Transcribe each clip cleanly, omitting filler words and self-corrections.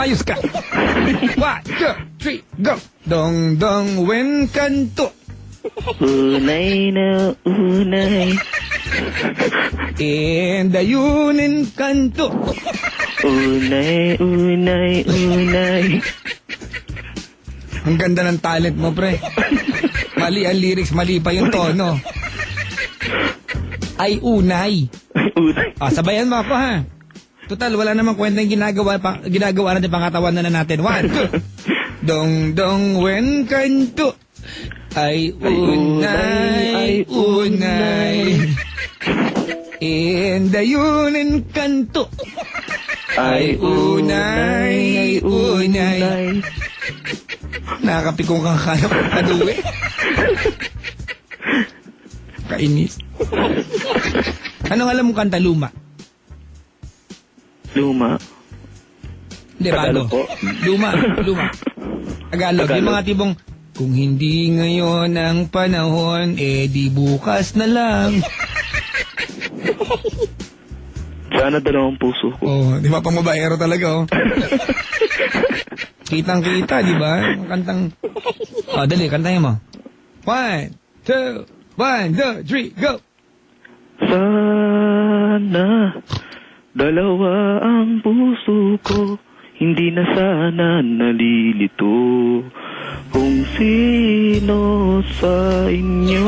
Mayos ka. 1, 2, 3, go. Dong dong wen kanto. Unay na unay. Dayunin kanto. Unay, unay, unay. Ang ganda ng talent mo, pre. Mali ang lyrics, mali pa yung tono. Ay unay. Unay. Sabayan mo ako, ha? Total, wala namang kwenta yung ginagawa natin, pangatawan na natin. 1, 2. Dong dong wen kanto. Ay unay, unay. Dayunin kanto. Ay unay, unay. Nakakapikong kang kanap kaduwi. Kainis. Anong alam mo kanta luma? Luma. Hindi, bago. Po. Luma. Tagalog. Yung mga tibong, kung hindi ngayon ang panahon, di bukas na lang. Sana dalawang puso ko. Di ba pang mabaero talaga, Kitang-kita, di ba? Kantang... dali, kantahin mo. 1, 2, 1, 2, 3, go! Sana dalawa ang puso ko, hindi na sana nalilito kung sino sa inyo.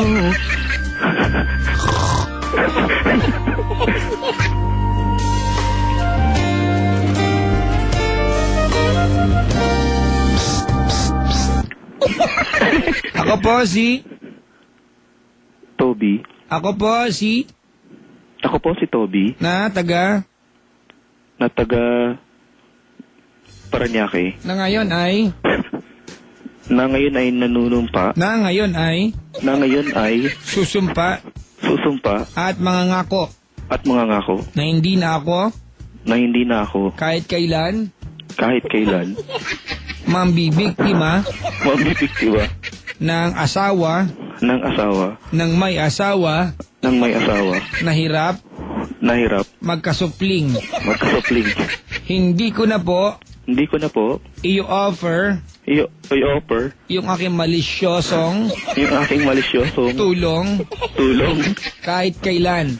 Ako po si... Toby. Ako po si... Ako po si Toby. Na taga Paranaque. na ngayon ay nanunumpa. na ngayon ay susumpa at mangangako at mangangako na hindi na ako kahit kailan mambibiktima ng asawa ng may asawa na hirap magkasupling. Hindi ko na po i-offer yung aking malisyosong tulong kahit kailan.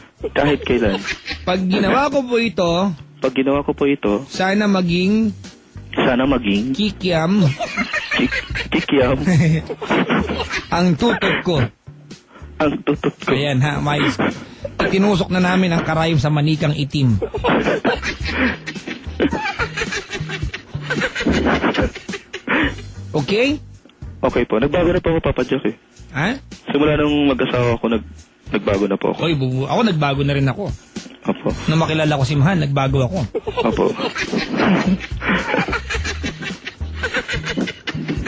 Pag ginawa ko po ito, sana maging kikiam ang tutok ko. Ayan ha, mais. Itinusok na namin ang karayom sa manikang itim. Okay? Okay po. Nagbago na po ako, Papa Jack eh. Ha? Simula nung mag-asawa ko, nagbago na po ako. Oy, ako nagbago na rin ako. Opo. Nung makilala ko si Mahan, nagbago ako. Opo.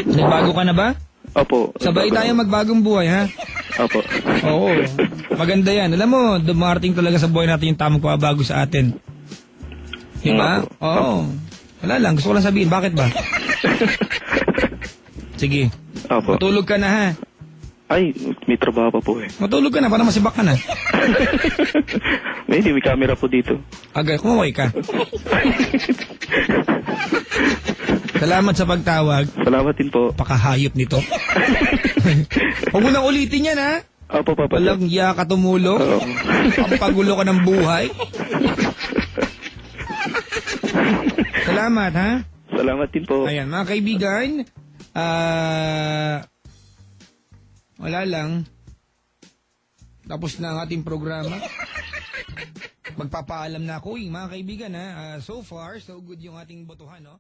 Nagbago ka na ba? Opo. Sabay tayo magbagong buhay, ha? Opo. Oo. Maganda yan. Alam mo, dumarating talaga sa buhay natin yung tamang pabago sa atin. Diba? Oo. Wala lang. Gusto ko lang sabihin. Bakit ba? Sige. Opo. Matulog ka na, ha? Ay, may trabaho pa po eh. Matulog ka na para masibak ka na. May camera po dito. Agay, kumaway ka. Salamat sa pagtawag. Salamat din po. Pakahayop nito. Huwag mo nang ulitin yan, ha? Opo, Papa. Walang iya ka tumulong. Pampagulo ka ng buhay. Salamat, ha? Salamat din po. Ayan, mga kaibigan. Wala lang. Tapos na ang ating programa. Magpapaalam na ako, mga kaibigan, ha? So far, so good yung ating botohan, no?